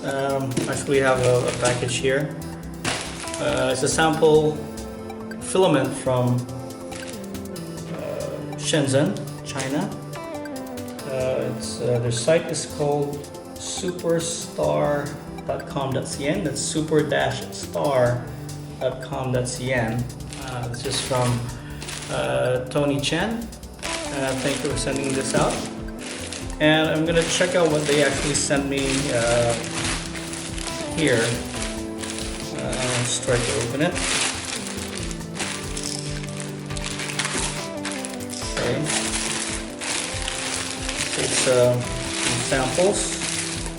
Actually, we have a package here. It's a sample filament from Shenzhen, China. Their site is called superstar.com.cn. That's super-star.com.cn. This is from Tony Chen. Thank you for sending this out. And I'm gonna check out what they actually sent me here. Let's try to open it. Okay. It's some samples.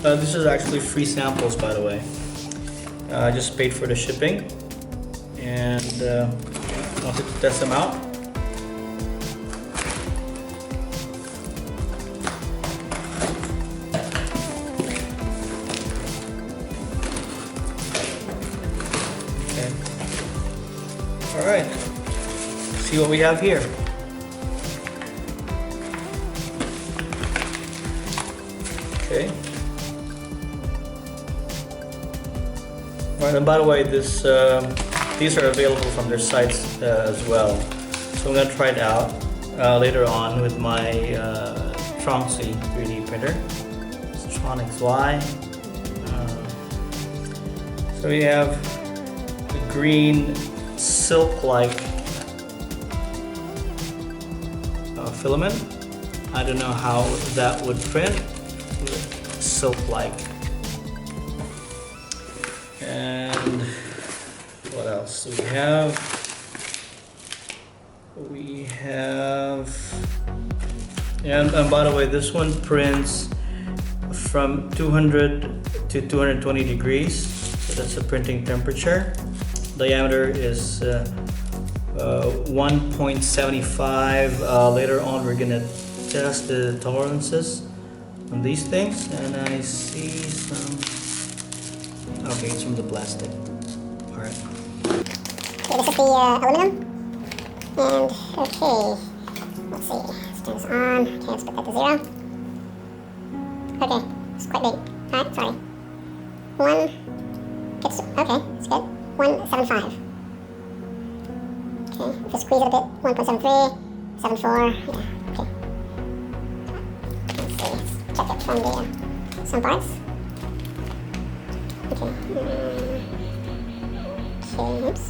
This is actually free samples, by the way. I just paid for the shipping, and wanted to test them out. Okay. All right. See what we have here. Okay. Right, and by the way, these are available from their sites as well. So I'm gonna try it out later on with my Tronxy 3D printer. It's Tronxy Y. So we have the green silk-like filament. I don't know how that would print. Silk-like. And what else do we have? And by the way, this one prints from 200 to 220 degrees. So that's the printing temperature. Diameter is 1.75. Later on, we're gonna test the tolerances on these things, and I see some. Okay, it's from the plastic. All right. Okay, this is the aluminum. And okay, let's see. Let's turn this on. Okay, let's put that to 0. Okay, it's quite big. Alright, sorry. Okay, it's good. 175. Okay, if you squeeze it a bit, 1.73, 74. Okay. Let's see. Let's check it from the some parts. Okay. Okay, oops.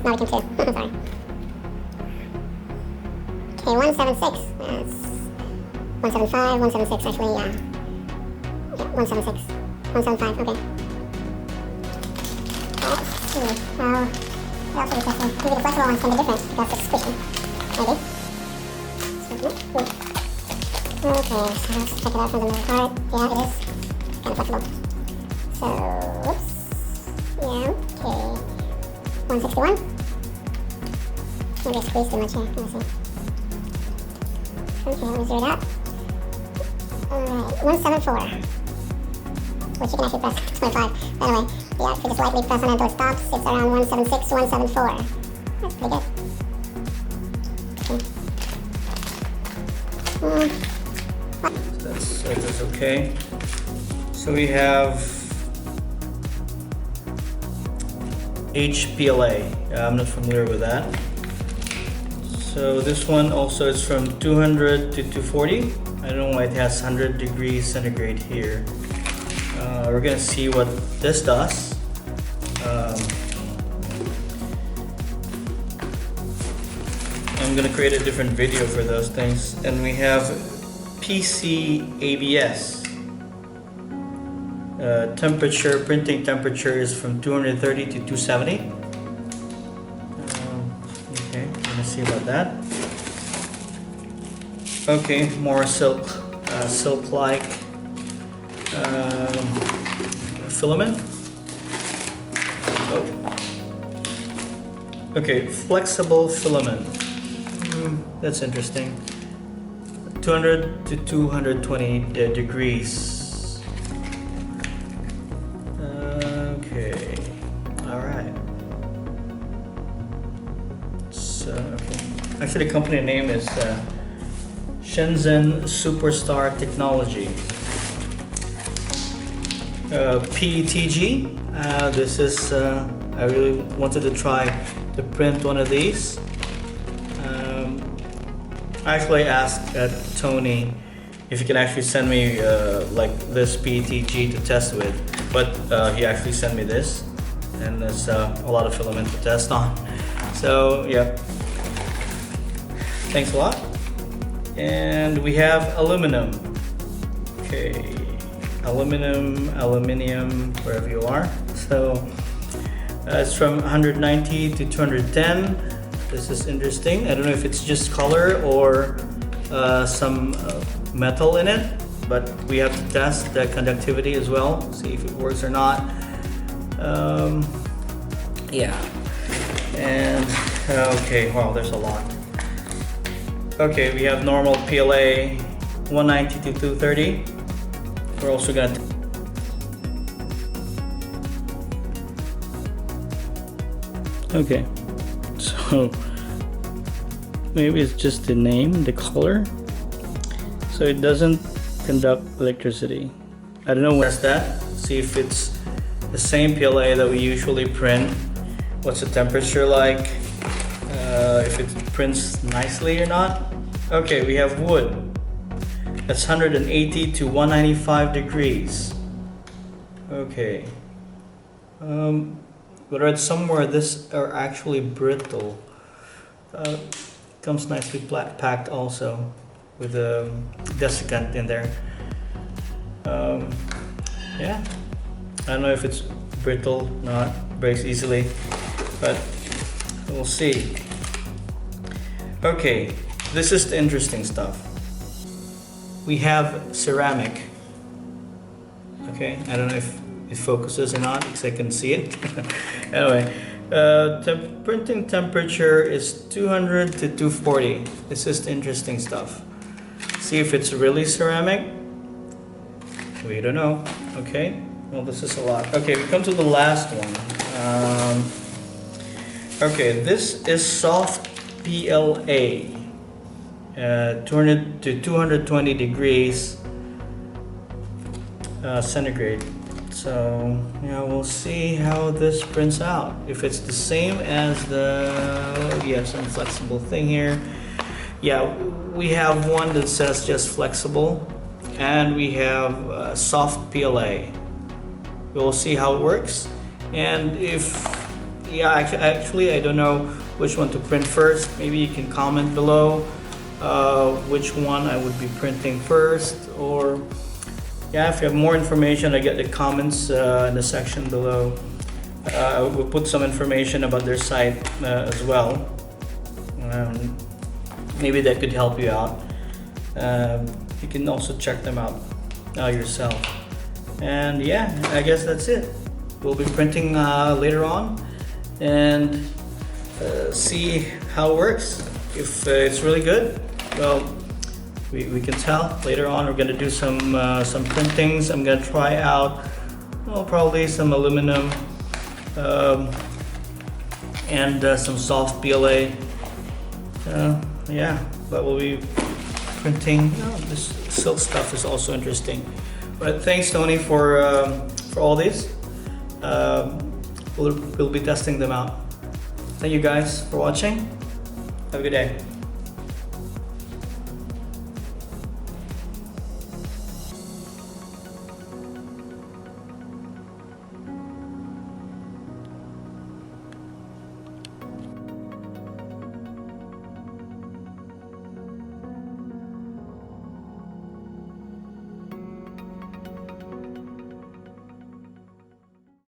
Now we can too. Sorry. Okay, 176. That's 175, 176 actually, yeah. Yeah, 176. 175, okay. Let's see. Well, what else are we testing? Maybe the flexible one's can be different because it's squishy. Maybe. Okay, so let's check it out from the middle part. Yeah, it is. It's kind of flexible. So, whoops. Yeah, okay. 161. Maybe I squeezed too much here. Let me see. Okay, let me zero it out. Alright, 174. Which you can actually press 25. By the way, yeah, if you just lightly press on it until it stops, it's around 176, 174. That's pretty good. Okay. That's okay. So we have HPLA. I'm not familiar with that. So this one also is from 200 to 240. I don't know why it has 100 degrees centigrade here. We're gonna see what this does. I'm gonna create a different video for those things. And we have PCABS. Printing temperature is from 230 to 270. Okay, I'm gonna see about that. Okay, more silk-like filament. Oh. Okay, flexible filament. That's interesting. 200 to 220 degrees. Okay, all right. So, okay. Actually, the company name is Shenzhen Superstar Technology. PETG. This is, I really wanted to try to print one of these. I actually asked Tony if he can actually send me like this PETG to test with, but he actually sent me this, and there's a lot of filament to test on. So yeah, thanks a lot. And we have aluminum. Okay, aluminium, wherever you are. So it's from 190 to 210. This is interesting. I don't know if it's just color or some metal in it, but we have to test the conductivity as well, see if it works or not. Yeah, and okay, wow, there's a lot. Okay, we have normal PLA 190 to 230. We're also gonna okay, so maybe it's just the name, the color, so it doesn't conduct electricity. I don't know what's that. See if it's the same PLA that we usually print. What's the temperature like? If it prints nicely or not. Okay, we have wood. That's 180 to 195 degrees. Okay. But right somewhere this are actually brittle. Comes nicely packed also with a desiccant in there. Yeah, I don't know if it's brittle, not breaks easily, but we'll see. Okay, this is the interesting stuff. We have ceramic. Okay, I don't know if it focuses or not because I can see it. Anyway, printing temperature is 200 to 240. This is the interesting stuff. See if it's really ceramic. We don't know. Okay, well, this is a lot. Okay, we come to the last one. Okay, this is soft PLA. 200 to 220 degrees centigrade. So yeah, we'll see how this prints out. If it's the same as the, we have some flexible thing here. Yeah, we have one that says just flexible, and we have soft PLA. We'll see how it works, and if, yeah, actually I don't know which one to print first. Maybe you can comment below which one I would be printing first, or yeah, if you have more information, I get the comments in the section below. I will put some information about their site as well. Maybe that could help you out. You can also check them out yourself. And yeah, I guess that's it. We'll be printing later on and see how it works. If it's really good, well, we can tell later on. We're gonna do some printings. I'm gonna try out, well, probably some aluminum and some soft PLA. Yeah, but we'll be printing. This silk stuff is also interesting. But thanks, Tony, for all these. We'll be testing them out. Thank you guys for watching. Have a good day.